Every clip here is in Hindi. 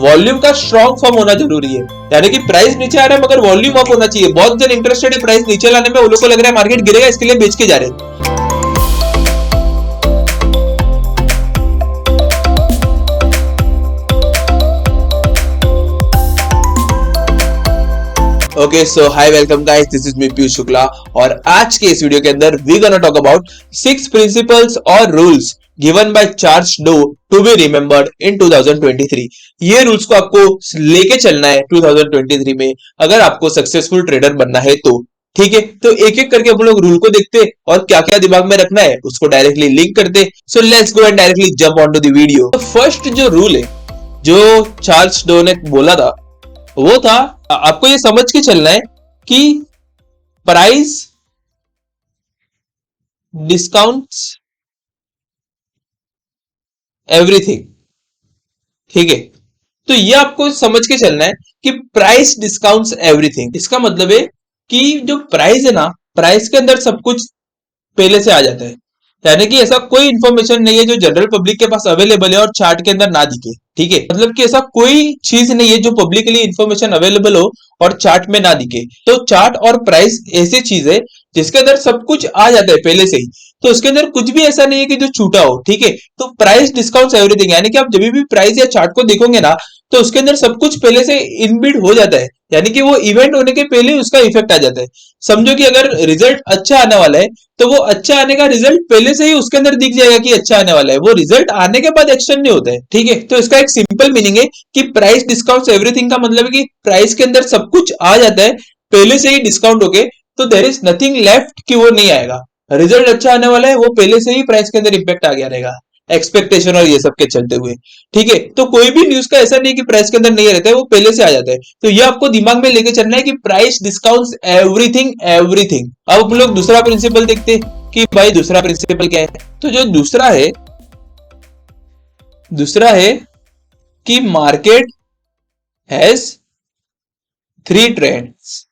वॉल्यूम का स्ट्रॉन्ग फॉर्म होना जरूरी है, यानी कि प्राइस नीचे आ रहा है मगर वॉल्यूम अप होना चाहिए। बहुत जन इंटरेस्टेड है प्राइस नीचे लाने में, उन लोग को लग रहा है मार्केट गिरेगा इसके लिए बेच के जा रहे हैं। Okay so hi welcome guys, this is me Piyush Shukla और आज के इस वीडियो के अंदर we gonna talk about 6 principles और rules given by Charles Dow to be remembered in 2023। ये रूल्स को आपको लेके चलना है 2023 में अगर आपको सक्सेसफुल ट्रेडर बनना है तो। ठीक है, तो एक एक करके हम लोग रूल को देखते और क्या क्या दिमाग में रखना है उसको डायरेक्टली लिंक करते। So let's go and directly jump on to the video. तो फर्स्ट जो रूल है जो चार्ल्स डो ने बोला था वो था, आपको ये समझ के चलना है कि प्राइस डिस्काउंट्स एवरीथिंग। ठीक है, तो ये आपको समझ के चलना है कि प्राइस डिस्काउंट्स एवरीथिंग। इसका मतलब है कि जो प्राइस है ना, प्राइस के अंदर सब कुछ पहले से आ जाता है, यानी कि ऐसा कोई इंफॉर्मेशन नहीं है जो जनरल पब्लिक के पास अवेलेबल है और चार्ट के अंदर ना दिखे। ठीक है, मतलब कि ऐसा कोई चीज नहीं है जो पब्लिकली इंफॉर्मेशन अवेलेबल हो और चार्ट में ना दिखे। तो चार्ट और प्राइस ऐसी चीज है जिसके अंदर सब कुछ आ जाता है पहले से ही, तो उसके अंदर कुछ भी ऐसा नहीं है कि जो छूटा हो। ठीक है, तो प्राइस डिस्काउंट एवरीथिंग, यानी कि आप जब भी प्राइस या चार्ट को देखोगे ना तो उसके अंदर सब कुछ पहले से इनबिल्ड हो जाता है, यानी कि वो इवेंट होने के पहले उसका इफेक्ट आ जाता है। समझो कि अगर रिजल्ट अच्छा आने वाला है तो वो अच्छा आने का रिजल्ट पहले से ही उसके अंदर दिख जाएगा कि अच्छा आने वाला है, वो रिजल्ट आने के बाद एक्शन नहीं होता है। ठीक है, तो इसका एक सिंपल मीनिंग है कि प्राइस डिस्काउंट एवरीथिंग का मतलब है कि प्राइस के अंदर सब कुछ आ जाता है पहले से ही डिस्काउंट होके, तो देयर इज नथिंग लेफ्ट कि वो नहीं आएगा। रिजल्ट अच्छा आने वाला है वो पहले से ही प्राइस के अंदर इंपैक्ट आ गया रहेगा, एक्सपेक्टेशन और ये सब के चलते हुए। ठीक है, तो कोई भी न्यूज का ऐसा नहीं कि प्राइस के अंदर नहीं रहता है, वो पहले से आ जाता है। तो ये आपको दिमाग में लेके चलना है कि प्राइस डिस्काउंट्स एवरीथिंग एवरीथिंग। अब हम लोग दूसरा प्रिंसिपल देखते हैं कि भाई दूसरा प्रिंसिपल क्या है। तो जो दूसरा है कि मार्केट हैज 3 ट्रेंड्स।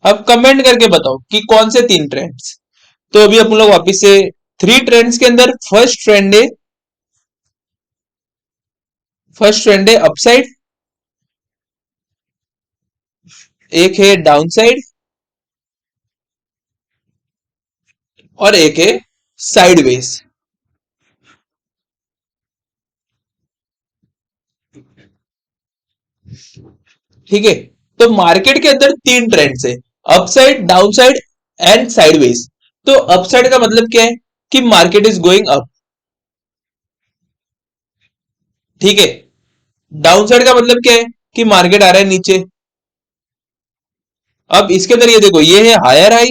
अब कमेंट करके बताओ कि कौन से 3 ट्रेंड्स। तो अभी हम लोग वापिस से 3 ट्रेंड्स के अंदर फर्स्ट ट्रेंड है अपसाइड, एक है डाउनसाइड और एक है साइडवेज। ठीक है, तो मार्केट के अंदर 3 ट्रेंड्स है, अपसाइड, डाउनसाइड एंड साइडवेज। तो अपसाइड का मतलब क्या है कि मार्केट इज गोइंग अप। ठीक है, डाउनसाइड का मतलब क्या है कि मार्केट आ रहा है नीचे। अब इसके अंदर ये देखो, ये है हायर हाई,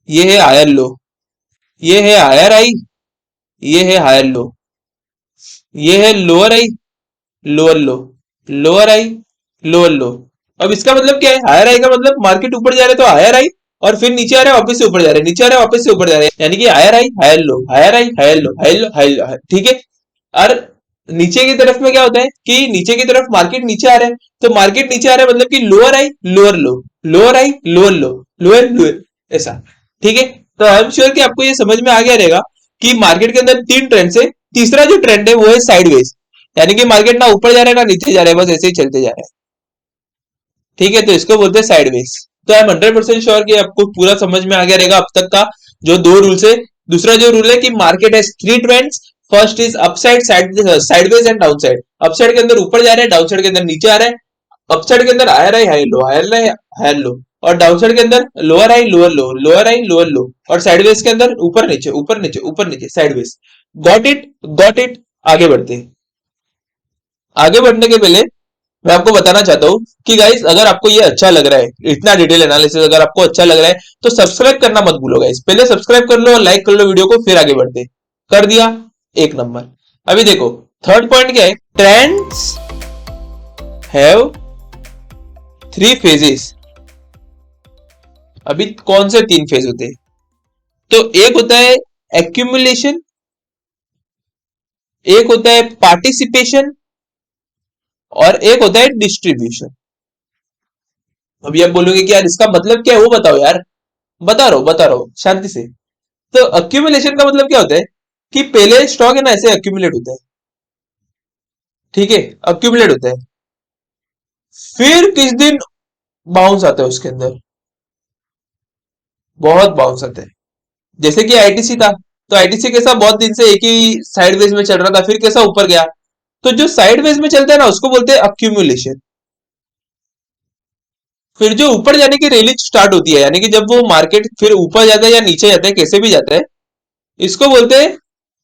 ये है हायर लो, ये है हायर हाई, ये है हायर लो, ये है lower high, lower low, lower high, lower लो। अब इसका मतलब क्या है, हायर हाई का मतलब मार्केट ऊपर जा रहा है तो हायर हाई, और फिर नीचे आ रहा है वापस से ऊपर जा रहा है, नीचे आ रहा है वापस से ऊपर जा रहा है, यानी कि higher high higher low, higher high higher low, higher low higher low. ठीक है, और नीचे की तरफ में क्या होता है कि नीचे की तरफ मार्केट नीचे आ रहा है, तो मार्केट नीचे आ रहा है मतलब कि lower high lower low, lower high lower low, lower lower, ऐसा। ठीक है, तो आई एम श्योर कि आपको ये समझ में आ गया रहेगा कि मार्केट के अंदर 3 ट्रेंड है। तीसरा जो ट्रेंड है वो है साइडवेज, यानी कि मार्केट ना ऊपर जा रहा है ना नीचे जा रहा है, बस ऐसे ही चलते जा रहा है। ठीक है, तो इसको बोलते हैं साइडवेज। तो आई एम 100% श्योर कि आपको पूरा समझ में आ गया रहेगा अब तक का जो 2 रूल्स है। दूसरा जो रूल है कि market has 3 trends, first is upside, sideways and downside. Upside के अंदर ऊपर जा रहा है, डाउनसाइड के अंदर नीचे आ रहा है। अपसाइड के अंदर higher high high low, higher high higher low, और डाउनसाइड के अंदर lower high lower low, lower high lower low, और साइडवेज के अंदर ऊपर नीचे ऊपर नीचे ऊपर नीचे, sideways. Got it, got it. आगे बढ़ते हैं। आगे बढ़ने के पहले मैं आपको बताना चाहता हूं कि गाइस अगर आपको ये अच्छा लग रहा है, इतना डिटेल एनालिसिस अगर आपको अच्छा लग रहा है तो सब्सक्राइब करना मत भूलो गाइस। पहले सब्सक्राइब कर लो और लाइक कर लो वीडियो को, फिर आगे बढ़ते। कर दिया, एक नंबर। अभी देखो थर्ड पॉइंट क्या है, ट्रेंड्स हैव 3 फेजेस। अभी कौन से 3 फेज होते हैं? तो एक होता है एक्यूमुलेशन, एक होता है पार्टिसिपेशन और एक होता है डिस्ट्रीब्यूशन। अभी आप बोलोगे कि यार इसका मतलब क्या है वो बताओ यार। बता रहा हूं शांति से। तो अक्यूमुलेशन का मतलब क्या होता है कि पहले स्टॉक है ना ऐसे अक्यूमुलेट होता है। ठीक है, अक्यूमुलेट होता है। फिर किस दिन बाउंस आता है उसके अंदर, बहुत बाउंस आता है। जैसे कि आईटीसी था, तो आईटीसी कैसा बहुत दिन से एक ही साइडवेज में चल रहा था, फिर कैसा ऊपर गया। तो जो साइडवेज में चलता है ना उसको बोलते हैं अक्यूमुलेशन। फिर जो ऊपर जाने की रैली स्टार्ट होती है, यानी कि जब वो मार्केट फिर ऊपर जाता है या नीचे जाता है, कैसे भी जाता है, इसको बोलते हैं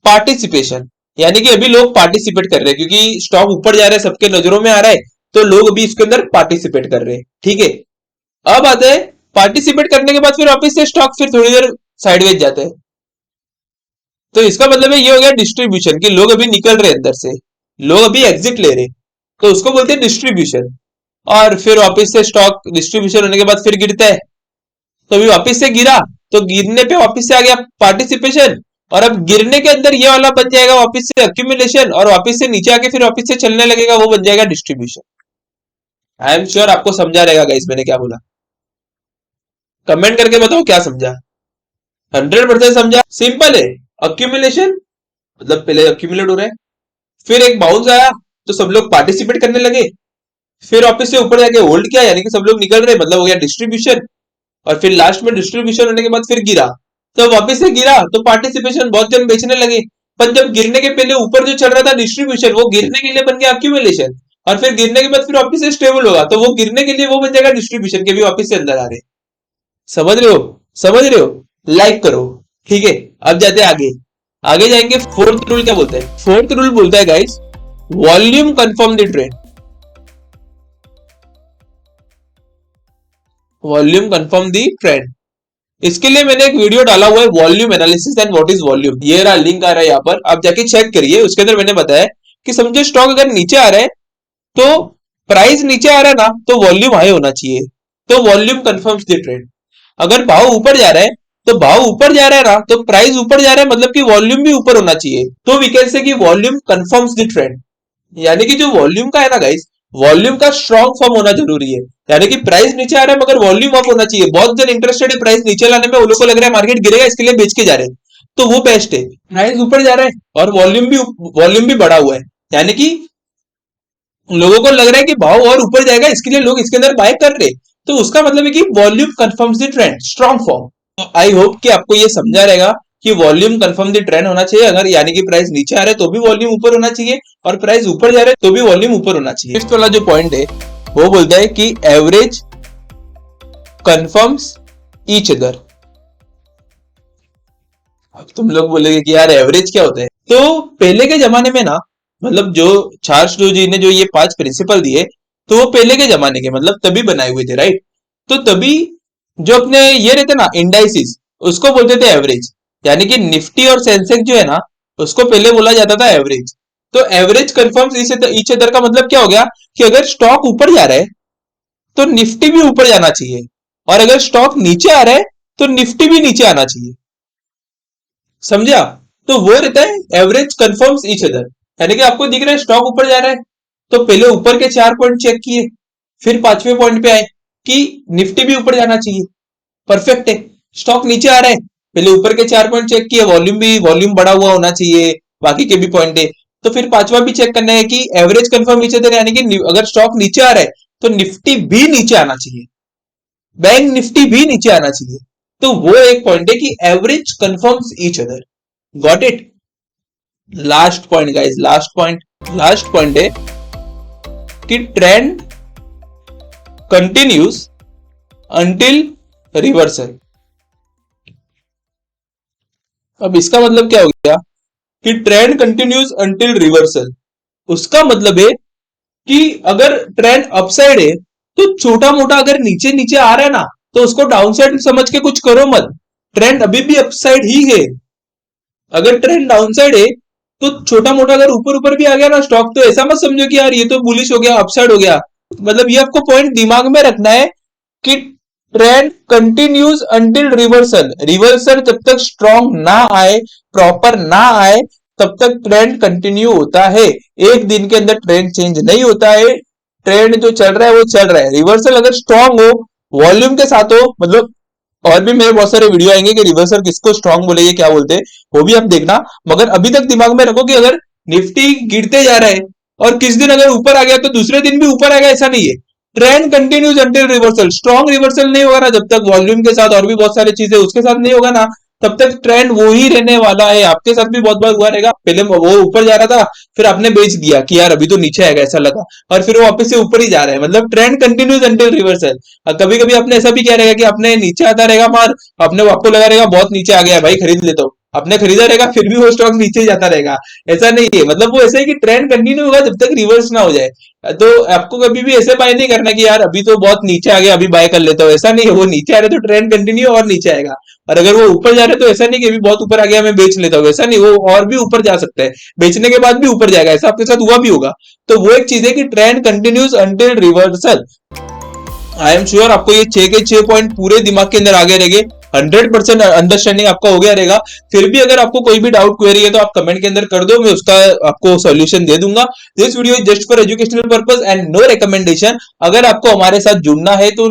पार्टिसिपेशन। यानी कि अभी लोग पार्टिसिपेट कर रहे हैं, क्योंकि स्टॉक ऊपर जा रहा है, सबके नजरों में आ रहा है, तो लोग अभी इसके अंदर पार्टिसिपेट कर रहे हैं। ठीक है, अब आता है पार्टिसिपेट करने के बाद फिर वापस से स्टॉक फिर थोड़ी देर साइडवेज जाता है। तो इसका मतलब है ये हो गया डिस्ट्रीब्यूशन, कि लोग अभी निकल रहे अंदर से, लोग अभी एग्जिट ले रहे, तो उसको बोलते हैं डिस्ट्रीब्यूशन। और फिर वापस से स्टॉक डिस्ट्रीब्यूशन होने के बाद फिर गिरता है, तो अभी वापस से गिरा, तो गिरने पे वापस से आ गया पार्टिसिपेशन, और अब गिरने के अंदर ये वाला बन जाएगा वापस से अक्यूमुलेशन, और वापस से नीचे आके फिर वापस से चलने लगेगा, वो बन जाएगा डिस्ट्रीब्यूशन। आई एम श्योर आपको समझा रहेगा गाइस मैंने क्या बोला। कमेंट करके बताओ क्या समझा। 100% समझा, सिंपल है। अक्यूमुलेशन मतलब पहले अक्यूमुलेट हो रहा है, फिर एक बाउंस आया, तो सब लोग पार्टिसिपेट करने लगे, फिर वापस से ऊपर जाके होल्ड किया, यानी कि सब लोग निकल रहे, मतलब हो गया डिस्ट्रीब्यूशन। और फिर लास्ट में डिस्ट्रीब्यूशन होने के बाद फिर गिरा, तो वापस से गिरा तो पार्टिसिपेशन, बहुत जन बेचने लगे। पर जब गिरने के पहले ऊपर जो चल रहा था डिस्ट्रीब्यूशन, वो गिरने के लिए बन गया अक्यूमुलेशन, और फिर गिरने के बाद फिर वापस से स्टेबल होगा, तो वो गिरने के लिए वो बन जाएगा डिस्ट्रीब्यूशन, के भी वापस से अंदर आ रहे। समझ रहे हो, समझ रहे हो, लाइक करो। ठीक है, अब जाते हैं आगे। आगे जाएंगे, फोर्थ रूल क्या बोलता है। फोर्थ रूल बोलता है guys, volume confirm the trend. Volume confirm the trend. इसके लिए मैंने एक वीडियो डाला हुआ है, volume analysis and what is volume. ये रहा, लिंक आ रहा है यहाँ पर, आप जाके चेक करिए। उसके अंदर मैंने बताया कि समझो स्टॉक अगर नीचे आ रहा है, तो प्राइस नीचे आ रहा है ना, तो वॉल्यूम हाई होना चाहिए, तो वॉल्यूम कंफर्म्स द ट्रेंड। अगर भाव ऊपर जा रहा है, तो भाव ऊपर जा रहा है ना, तो प्राइस ऊपर जा रहा है, मतलब कि वॉल्यूम भी ऊपर होना चाहिए, तो वी कैन से कि वॉल्यूम कंफर्म्स द ट्रेंड। यानी कि जो वॉल्यूम का है ना गाइस, वॉल्यूम का स्ट्रॉन्ग फॉर्म होना जरूरी है। यानी कि प्राइस नीचे आ रहा है मगर वॉल्यूम अप होना चाहिए। बहुत जन इंटरेस्टेड है प्राइस नीचे लाने में, उन लोगों को लग रहा है मार्केट गिरेगा, इसके लिए बेच के जा रहे हैं, तो वो बेस्ट है। प्राइस ऊपर जा रहा है और वॉल्यूम भी बढ़ा हुआ है, यानी कि लोगों को लग रहा है कि भाव और ऊपर जाएगा, इसके लिए लोग इसके अंदर बाय कर रहे, तो उसका मतलब है कि volume confirms the trend, strong form. तो आई होप कि आपको ये समझा रहेगा कि वॉल्यूम कंफर्म द ट्रेंड होना चाहिए। अगर यानी कि प्राइस नीचे आ रहा है तो भी वॉल्यूम ऊपर होना चाहिए, और प्राइस ऊपर जा रहा है तो भी वॉल्यूम ऊपर होना चाहिए। फिफ्थ वाला जो पॉइंट है वो बोलता है कि एवरेज कंफर्म्स ईच अदर। अब तुम लोग बोलेगे कि यार एवरेज क्या होता है। तो पहले के जमाने में ना, मतलब जो चार्ल्स जी ने जो ये 5 प्रिंसिपल दिए, तो वो पहले के जमाने के मतलब तभी बनाए हुए थे, राइट। तो तभी जो अपने ये रहते ना इंडाइसिस, उसको बोलते थे एवरेज। यानी कि निफ्टी और सेंसेक्स जो है ना, उसको पहले बोला जाता था एवरेज। तो एवरेज कंफर्म्स ईच अदर का मतलब क्या हो गया, कि अगर स्टॉक ऊपर जा रहा है तो निफ्टी भी ऊपर जाना चाहिए, और अगर स्टॉक नीचे आ रहा है तो निफ्टी भी नीचे आना चाहिए। समझा। तो वो रहता है एवरेज कंफर्म्स ईच अदर। यानी कि आपको दिख रहा है स्टॉक ऊपर जा रहा है, तो पहले ऊपर के 4 पॉइंट चेक किए, फिर 5वें पॉइंट पे आए कि निफ्टी भी ऊपर जाना चाहिए, परफेक्ट है। स्टॉक नीचे आ रहा है, पहले ऊपर के 4 पॉइंट चेक किए, वॉल्यूम बढ़ा हुआ होना चाहिए, बाकी के भी पॉइंट है। तो फिर 5वां भी चेक करना है कि एवरेज कंफर्म नीचे अदर, यानी कि अगर स्टॉक नीचे आ रहा है तो निफ्टी भी नीचे आना चाहिए, बैंक निफ्टी भी नीचे आना चाहिए। तो वो एक पॉइंट है कि average confirms each other. Got it. Last point guys, last point है कि ट्रेंड कंटिन्यूज अंटिल रिवर्सल। अब इसका मतलब क्या हो गया, कि ट्रेंड कंटिन्यूज अंटिल रिवर्सल। उसका मतलब है कि अगर ट्रेंड अपसाइड है, तो छोटा मोटा अगर नीचे नीचे आ रहा है ना, तो उसको डाउनसाइड समझ के कुछ करो मत, ट्रेंड अभी भी अपसाइड ही है। अगर ट्रेंड डाउनसाइड है, तो छोटा मोटा अगर ऊपर ऊपर भी आ गया ना स्टॉक, तो ऐसा मत समझो कि यार ये तो बुलिश हो गया, अपसाइड हो गया। मतलब ये आपको पॉइंट दिमाग में रखना है कि trend continues until reversal. Reversal जब तक स्ट्रॉन्ग ना आए, प्रॉपर ना आए, तब तक ट्रेंड कंटिन्यू होता है। एक दिन के अंदर ट्रेंड चेंज नहीं होता है, ट्रेंड जो चल रहा है वो चल रहा है। रिवर्सल अगर स्ट्रॉन्ग हो, वॉल्यूम के साथ हो, मतलब और भी मेरे बहुत सारे वीडियो आएंगे कि रिवर्सल किसको स्ट्रॉन्ग बोलेंगे, क्या बोलते हैं, वो भी आप देखना। मगर अभी तक दिमाग में रखो कि अगर निफ्टी गिरते जा रहा है और किस दिन अगर ऊपर आ गया तो दूसरे दिन भी ऊपर आएगा, ऐसा नहीं है। Trend continues until reversal, strong reversal नहीं होगा ना जब तक वॉल्यूम के साथ और भी बहुत सारी चीजें उसके साथ नहीं होगा ना, तब तक ट्रेंड वो ही रहने वाला है। आपके साथ भी बहुत बार हुआ रहेगा, पहले वो ऊपर जा रहा था, फिर आपने बेच दिया कि यार अभी तो नीचे आएगा ऐसा लगा, और फिर वो वापस से ऊपर ही जा रहा है। मतलब ट्रेंड कंटिन्यूज अंटिल रिवर्सल। कभी कभी आपने ऐसा भी किया रहेगा कि आपने नीचे आता रहेगा मार, आपने आपको लगा रहेगा बहुत नीचे आ गया भाई खरीद लेता हूँ, आपने खरीदा रहेगा फिर भी वो स्टॉक नीचे ही जाता रहेगा। ऐसा नहीं है, मतलब वो ऐसा है कि ट्रेंड कंटिन्यू होगा जब तक रिवर्स ना हो जाए। तो आपको कभी भी ऐसे बाय नहीं करना कि यार अभी तो बहुत नीचे आ गया अभी बाय कर लेता हूँ, ऐसा नहीं है। वो नीचे आ रहे तो ट्रेंड कंटिन्यू और नीचे आएगा, और अगर वो ऊपर जा रहे तो ऐसा नहीं कि अभी बहुत ऊपर आ गया मैं बेच लेता हूँ, ऐसा नहीं, वो और भी ऊपर जा सकता है, बेचने के बाद भी ऊपर जाएगा, ऐसा आपके साथ हुआ भी होगा। तो वो एक चीज है कि trend continues until reversal. I am sure आपको ये 6 के 6 पॉइंट पूरे दिमाग के अंदर आगे रहेंगे, 100% अंडरस्टैंडिंग आपका हो गया रहेगा। फिर भी अगर आपको कोई भी डाउट क्वेरी है तो आप कमेंट के अंदर कर दो, मैं उसका आपको सॉल्यूशन दे दूंगा। This video is just for educational purpose and no recommendation. अगर आपको हमारे साथ जुड़ना है तो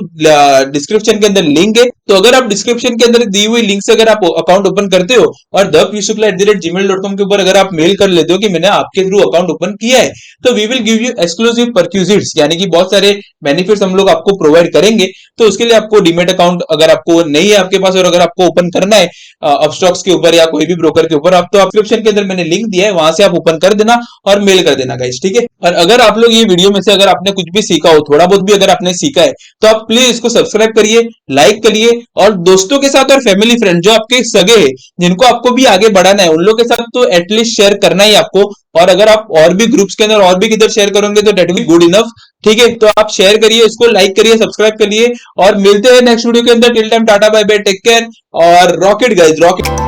डिस्क्रिप्शन के अंदर लिंक है, तो अगर आप डिस्क्रिप्शन के अंदर दी हुई लिंक से अगर आप अकाउंट ओपन करते हो और thepshukla@gmail.com के ऊपर अगर आप मेल कर लेते हो कि मैंने आपके थ्रू अकाउंट ओपन किया है, तो we will give you exclusive perquisites, यानी कि बहुत सारे बेनिफिट्स हम लोग आपको प्रोवाइड करेंगे। तो उसके लिए आपको डीमेट अकाउंट अगर आपको नहीं है आपके पास, और अगर आपको ओपन करना है अपस्टॉक्स के ऊपर या कोई भी ब्रोकर के ऊपर, आप तो डिस्क्रिप्शन के अंदर मैंने लिंक दिया है, वहां से आप ओपन कर देना और मेल कर देना गाइस, ठीक है। और अगर आप लोग ये वीडियो में से अगर आपने कुछ भी सीखा हो, थोड़ा बहुत भी अगर आपने सीखा है, तो आप प्लीज इसको सब्सक्राइब करिए, लाइक करिए, और दोस्तों के साथ और फैमिली फ्रेंड जो आपके सगे हैं, जिनको आपको भी आगे बढ़ाना है, उन लोग के साथ तो एटलीस्ट शेयर करना ही आपको। और अगर आप और भी ग्रुप्स के अंदर और भी किधर शेयर करोगे तो that will be good enough, ठीक है। तो आप शेयर करिए इसको, लाइक करिए, सब्सक्राइब करिए, और मिलते हैं नेक्स्ट वीडियो के अंदर। Till time tata bye bye, take care, और रॉकेट गाइस, रॉकेट।